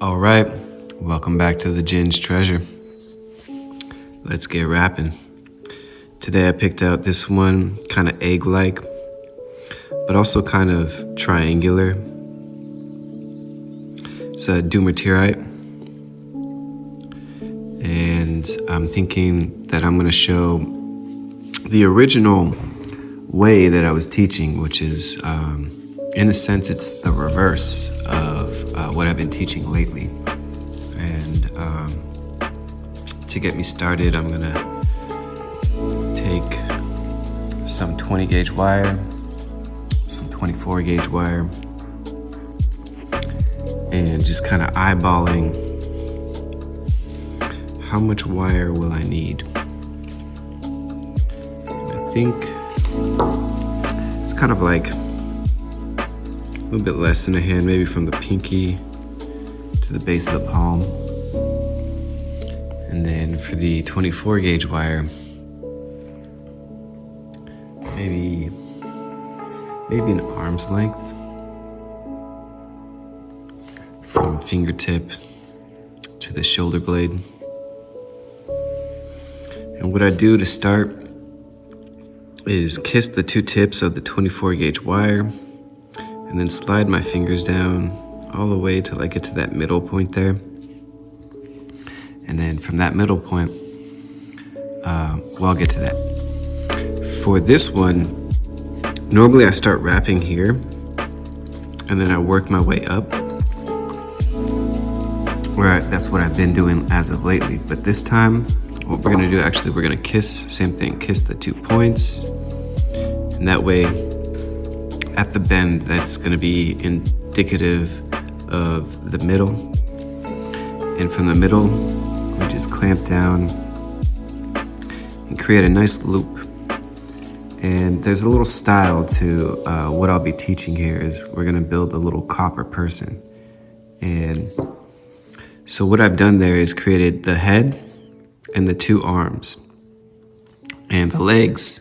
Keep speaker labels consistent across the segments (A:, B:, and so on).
A: All right, welcome back to the Gin's Treasure. Let's get rapping. Today I picked out this one, kind of egg-like, but also kind of triangular. It's a Dumortierite, and I'm thinking that I'm going to show the original way that I was teaching, which is, in a sense, it's the reverse of what I've been teaching lately. And to get me started, I'm gonna take some 20 gauge wire, some 24 gauge wire, and just kind of eyeballing how much wire will I need. And I think it's kind of like a little bit less than a hand, maybe from the pinky to the base of the palm. And then for the 24 gauge wire, maybe an arm's length from fingertip to the shoulder blade. And what I do to start is kiss the two tips of the 24 gauge wire and then slide my fingers down all the way till I get to that middle point there. And then from that middle point, I'll get to that. For this one, normally I start wrapping here and then I work my way up. That's what I've been doing as of lately. But this time, what we're gonna do, actually, we're gonna kiss, same thing, kiss the 2 points. And that way, at the bend, that's gonna be indicative of the middle. And from the middle, we just clamp down and create a nice loop. And there's a little style to what I'll be teaching here is we're gonna build a little copper person. And so what I've done there is created the head and the 2 arms. And the legs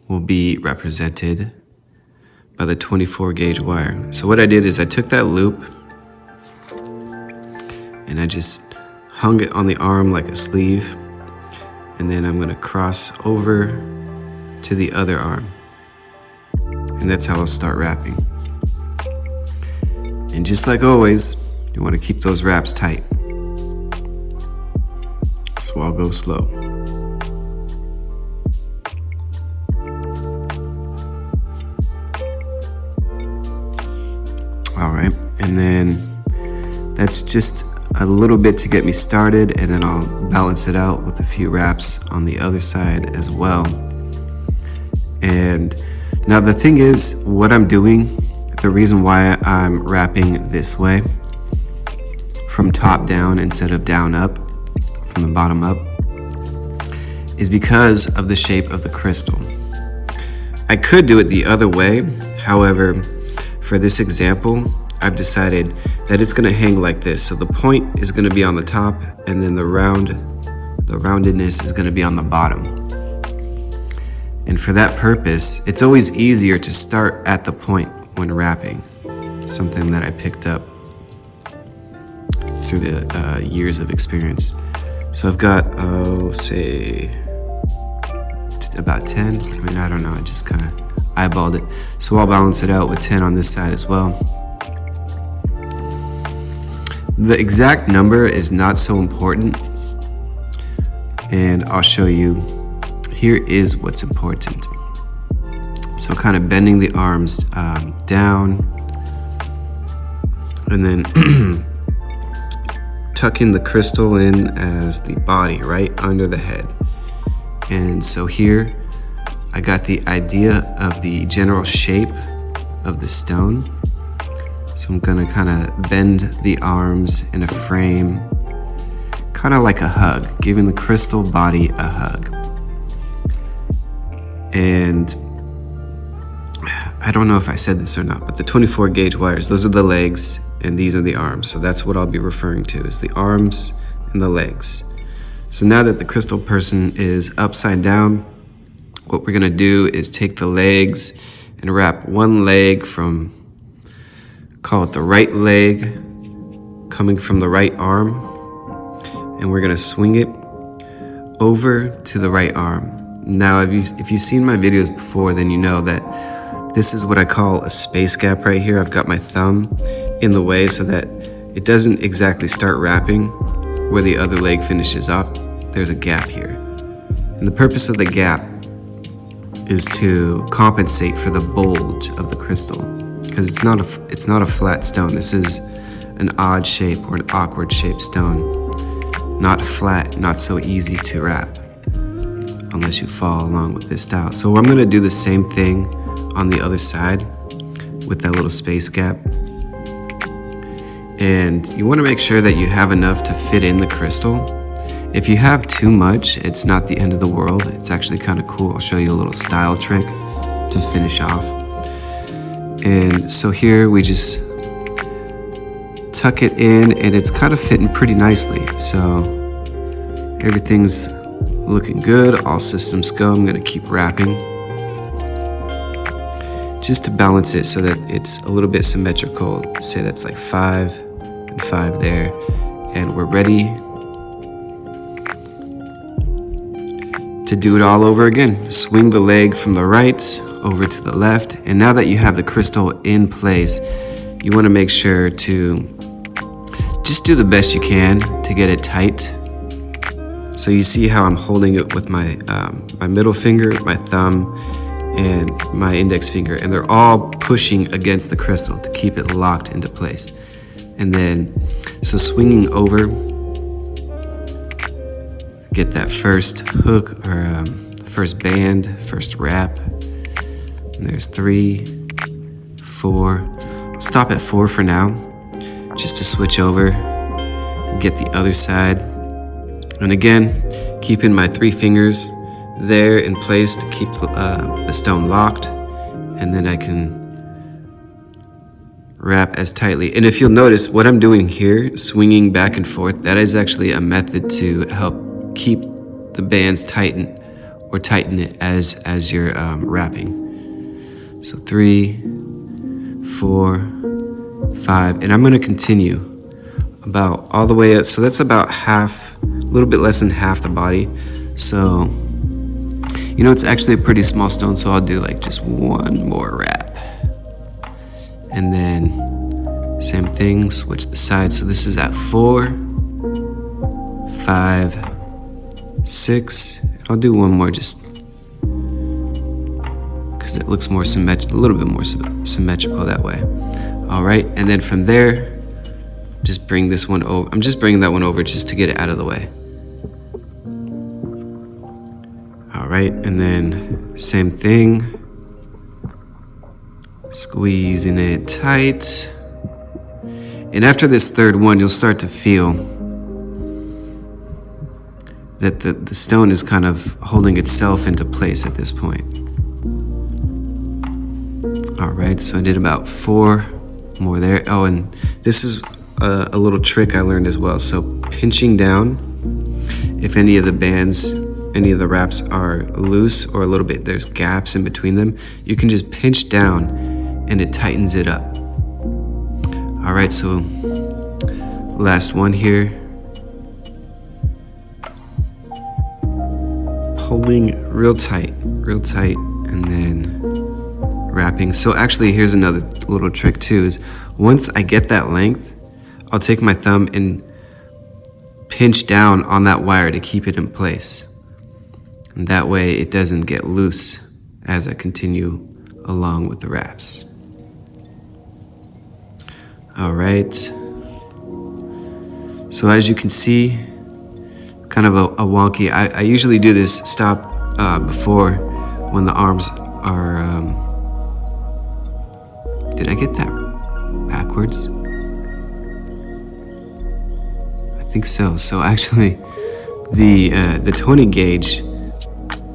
A: will be represented by the 24 gauge wire. So what I did is I took that loop and I just hung it on the arm like a sleeve, and then I'm gonna cross over to the other arm. And that's how I'll start wrapping. And just like always, you wanna keep those wraps tight. So I'll go slow. All right, and then that's just a little bit to get me started, and then I'll balance it out with a few wraps on the other side as well. And now the thing is, what I'm doing, the reason why I'm wrapping this way, from top down instead of down up, from the bottom up, is because of the shape of the crystal. I could do it the other way, however, for this example, I've decided that it's gonna hang like this. So the point is gonna be on the top, and then the roundedness is gonna be on the bottom. And for that purpose, it's always easier to start at the point when wrapping, something that I picked up through the years of experience. So I've got, say, about 10. I mean, I don't know, I just kind of eyeballed it. So I'll balance it out with 10 on this side as well. The exact number is not so important, and I'll show you. Here is what's important. So kind of bending the arms down, and then tucking the crystal in as the body right under the head. And so here I got the idea of the general shape of the stone. So I'm gonna kind of bend the arms in a frame, kind of like a hug, giving the crystal body a hug. And I don't know if I said this or not, but the 24 gauge wires, those are the legs and these are the arms. So that's what I'll be referring to, is the arms and the legs. So now that the crystal person is upside down, what we're gonna do is take the legs and wrap one leg from, call it the right leg, coming from the right arm, and we're gonna swing it over to the right arm. Now, if you've seen my videos before, then you know that this is what I call a space gap right here. I've got my thumb in the way so that it doesn't exactly start wrapping where the other leg finishes off. There's a gap here. And the purpose of the gap is to compensate for the bulge of the crystal, because it's not a flat stone. This is an odd shape or an awkward shaped stone. Not flat, not so easy to wrap unless you follow along with this style. So I'm gonna do the same thing on the other side with that little space gap. And you wanna make sure that you have enough to fit in the crystal. If you have too much, it's not the end of the world. It's actually kind of cool. I'll show you a little style trick to finish off. And so here we just tuck it in, and it's kind of fitting pretty nicely. So everything's looking good. All systems go. I'm gonna keep wrapping just to balance it so that it's a little bit symmetrical. Say that's like 5 and 5 there. And we're ready to do it all over again. Swing the leg from the right over to the left. And now that you have the crystal in place, you want to make sure to just do the best you can to get it tight. So you see how I'm holding it with my middle finger, my thumb, and my index finger, and they're all pushing against the crystal to keep it locked into place. And then, so swinging over, get that first hook or first band, first wrap. And there's 3, 4. I'll stop at 4 for now, just to switch over, get the other side. And again, keeping my 3 fingers there in place to keep the stone locked, and then I can wrap as tightly. And if you'll notice what I'm doing here, swinging back and forth, that is actually a method to help keep the bands tighten it as you're wrapping. So 3, 4, 5, and I'm going to continue about all the way up. So that's about half, a little bit less than half the body. So you know, it's actually a pretty small stone, so I'll do like just one more wrap. And then same thing, switch the sides. So this is at 4, 5, 6. I'll do one more just because it looks more a little bit more symmetrical that way. All right, and then from there, just bring this one over. I'm just bringing that one over just to get it out of the way. All right, and then same thing, squeezing it tight. And after this third one, you'll start to feel that the stone is kind of holding itself into place at this point. All right, so I did about 4 more there. Oh, and this is a little trick I learned as well. So pinching down, if any of the bands, any of the wraps are loose or a little bit, there's gaps in between them, you can just pinch down and it tightens it up. All right, so last one here. Pulling real tight, and then wrapping. So actually, here's another little trick too, is once I get that length, I'll take my thumb and pinch down on that wire to keep it in place. And that way it doesn't get loose as I continue along with the wraps. All right. So as you can see, kind of a wonky, I usually do this stop before when the arms are, did I get that backwards? I think so. So actually the 20 gauge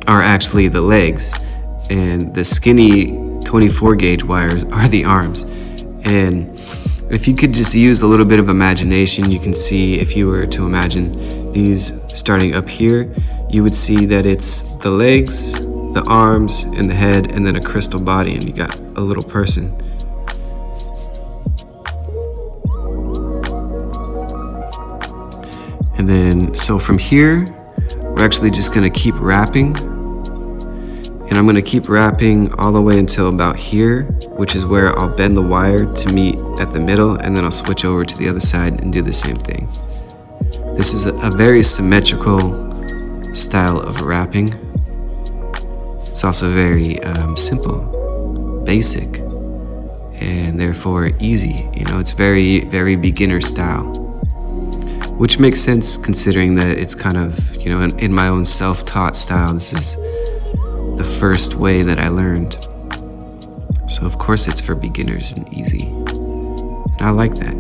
A: are actually the legs, and the skinny 24 gauge wires are the arms. And if you could just use a little bit of imagination, you can see, if you were to imagine these starting up here, you would see that it's the legs, the arms, and the head, and then a crystal body, and you got a little person. And then, so from here, we're actually just gonna keep wrapping. And I'm gonna keep wrapping all the way until about here, which is where I'll bend the wire to meet at the middle, and then I'll switch over to the other side and do the same thing. This is a very symmetrical style of wrapping. It's also very simple, basic, and therefore easy. You know, it's very, very beginner style, which makes sense considering that it's kind of, you know, in my own self-taught style, this is the first way that I learned. So of course it's for beginners and easy. And I like that.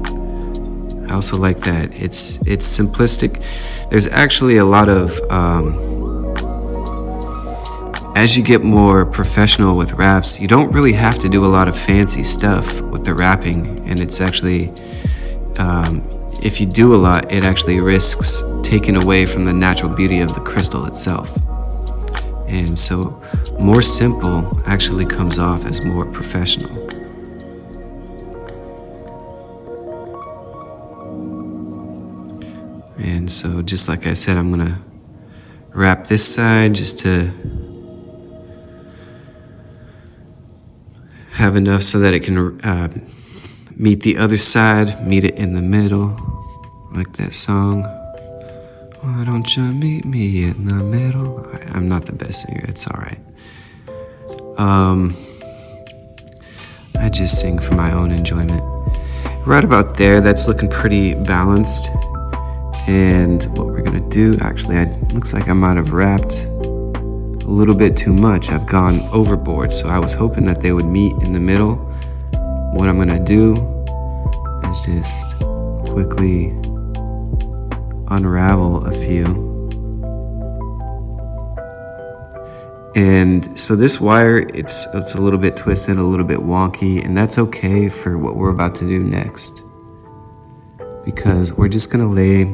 A: I also like that it's simplistic. There's actually a lot of, as you get more professional with wraps, you don't really have to do a lot of fancy stuff with the wrapping. And it's actually, if you do a lot, it actually risks taking away from the natural beauty of the crystal itself. And so more simple actually comes off as more professional. And so just like I said, I'm gonna wrap this side just to have enough so that it can meet the other side, meet it in the middle, like that song. Why don't you meet me in the middle? I'm not the best singer, it's all right. I just sing for my own enjoyment. Right about there, that's looking pretty balanced. And what we're gonna do, actually, it looks like I might have wrapped a little bit too much. I've gone overboard, so I was hoping that they would meet in the middle. What I'm gonna do is just quickly unravel a few. And so this wire, it's a little bit twisted, a little bit wonky, and that's okay for what we're about to do next, because we're just gonna lay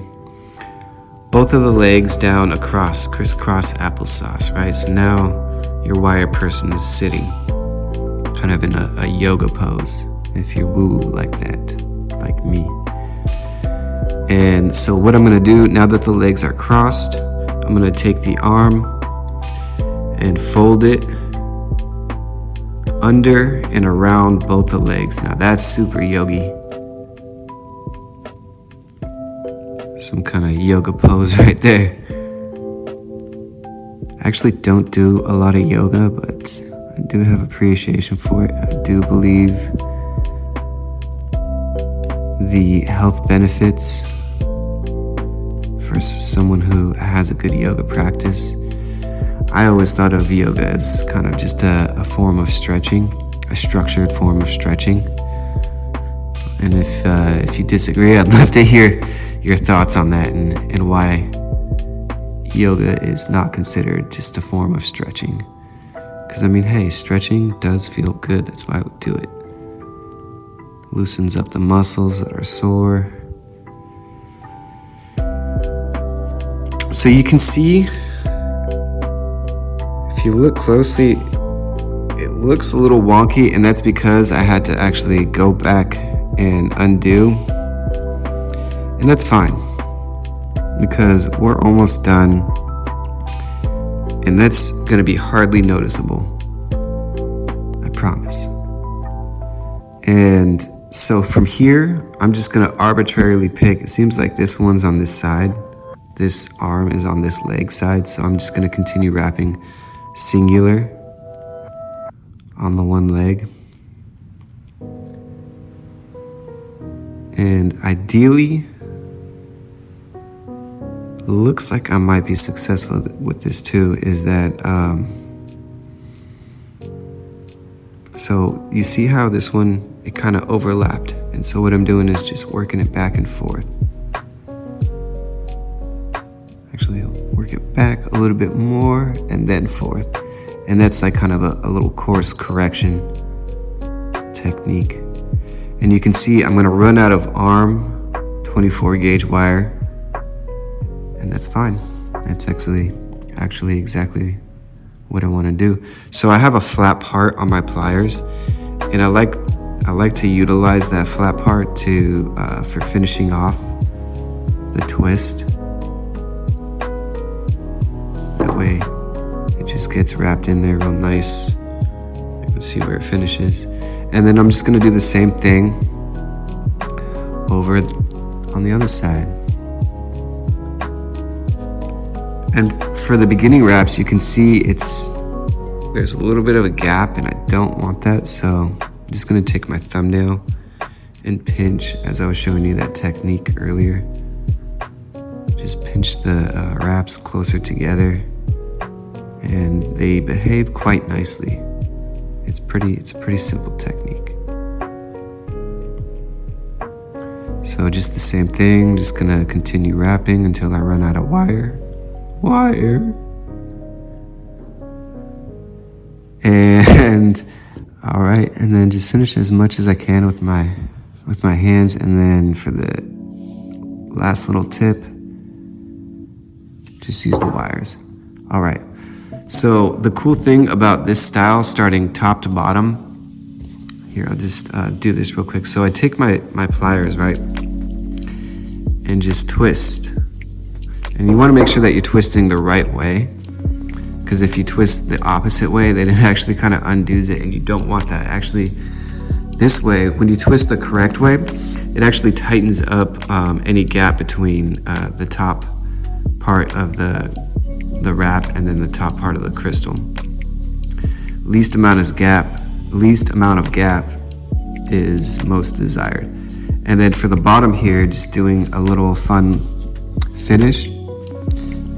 A: both of the legs down across, crisscross applesauce, right? So now your wire person is sitting kind of in a yoga pose, if you're woo like that, like me. And so what I'm gonna do, now that the legs are crossed, I'm gonna take the arm and fold it under and around both the legs. Now that's super yogi. Some kind of yoga pose right there. I actually don't do a lot of yoga, but I do have appreciation for it. I do believe the health benefits for someone who has a good yoga practice. I always thought of yoga as kind of just a form of stretching, a structured form of stretching. And if you disagree, I'd love to hear your thoughts on that and why yoga is not considered just a form of stretching. Because I mean, hey, stretching does feel good. That's why I would do it. Loosens up the muscles that are sore. So you can see, if you look closely, it looks a little wonky, and that's because I had to actually go back and undo. And that's fine, because we're almost done, and that's gonna be hardly noticeable, I promise. And so from here, I'm just gonna arbitrarily pick, it seems like this one's on this side, this arm is on this leg side, so I'm just gonna continue wrapping singular on the one leg. And ideally, looks like I might be successful with this too, is that, so you see how this one, it kind of overlapped. And so what I'm doing is just working it back and forth. Actually, work it back a little bit more and then forth. And that's like kind of a little course correction technique. And you can see I'm gonna run out of arm 24 gauge wire, and that's fine. That's actually exactly what I wanna do. So I have a flat part on my pliers, and I like to utilize that flat part to for finishing off the twist. Just gets wrapped in there real nice. You can see where it finishes. And then I'm just gonna do the same thing over on the other side. And for the beginning wraps, you can see there's a little bit of a gap, and I don't want that, so I'm just gonna take my thumbnail and pinch, as I was showing you that technique earlier. Just pinch the wraps closer together, and they behave quite nicely. It's a pretty simple technique. So just the same thing, just gonna continue wrapping until I run out of wire. And all right, and then just finish as much as I can with my hands. And then for the last little tip, just use the wires. All right, so the cool thing about this style, starting top to bottom, here, I'll just do this real quick. So I take my pliers, right, and just twist. And you want to make sure that you're twisting the right way, because if you twist the opposite way, then it actually kind of undoes it, and you don't want that. Actually, this way, when you twist the correct way, it actually tightens up any gap between the top part of the wrap and then the top part of the crystal. Least amount of gap is most desired. And then for the bottom here, just doing a little fun finish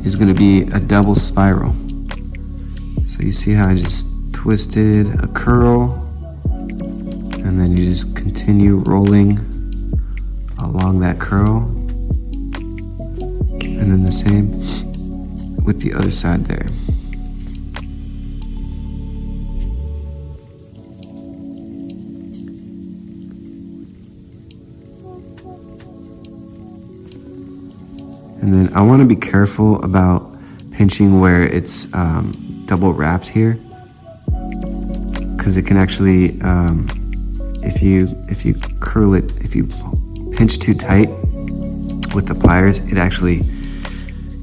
A: is going to be a double spiral. So you see how I just twisted a curl, and then you just continue rolling along that curl, and then the same with the other side there. And then I want to be careful about pinching where it's double wrapped here, because it can actually, if you curl it, if you pinch too tight with the pliers, it actually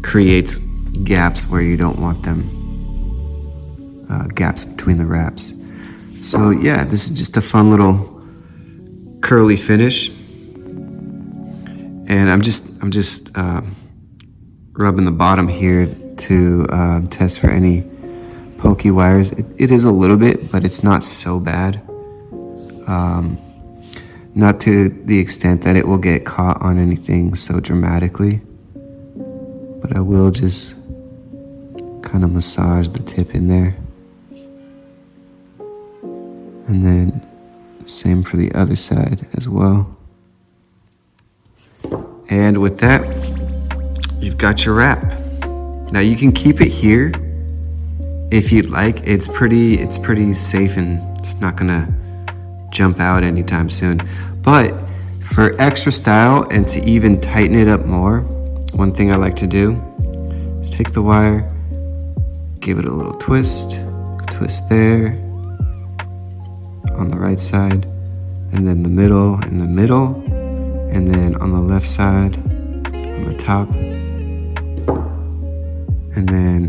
A: creates gaps where you don't want them, gaps between the wraps. So yeah, this is just a fun little curly finish, and I'm just rubbing the bottom here to test for any pokey wires. It is a little bit, but it's not so bad. Not to the extent that it will get caught on anything so dramatically, but I will just kind of massage the tip in there. And then same for the other side as well. And with that, you've got your wrap. Now you can keep it here if you'd like. It's pretty safe, and it's not gonna jump out anytime soon. But for extra style and to even tighten it up more, one thing I like to do is take the wire, give it a little twist there on the right side, and then the middle, and then on the left side on the top, and then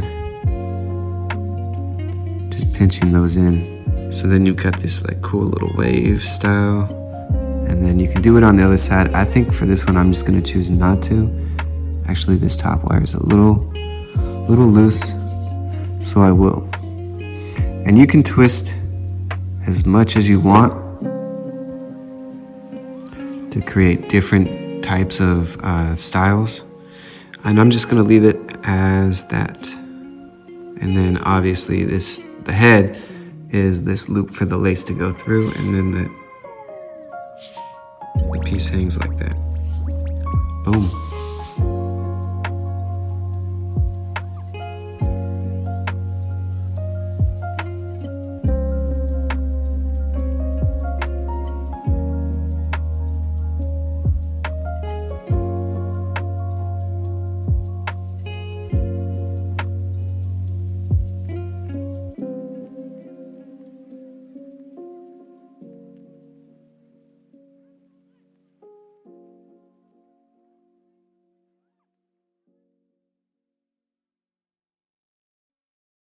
A: just pinching those in. So then you've got this like cool little wave style, and then you can do it on the other side. I think for this one, I'm just gonna choose not to. Actually, this top wire is a little loose, so I will. And you can twist as much as you want to create different types of styles. And I'm just gonna leave it as that. And then obviously the head is this loop for the lace to go through, and then the piece hangs like that. Boom.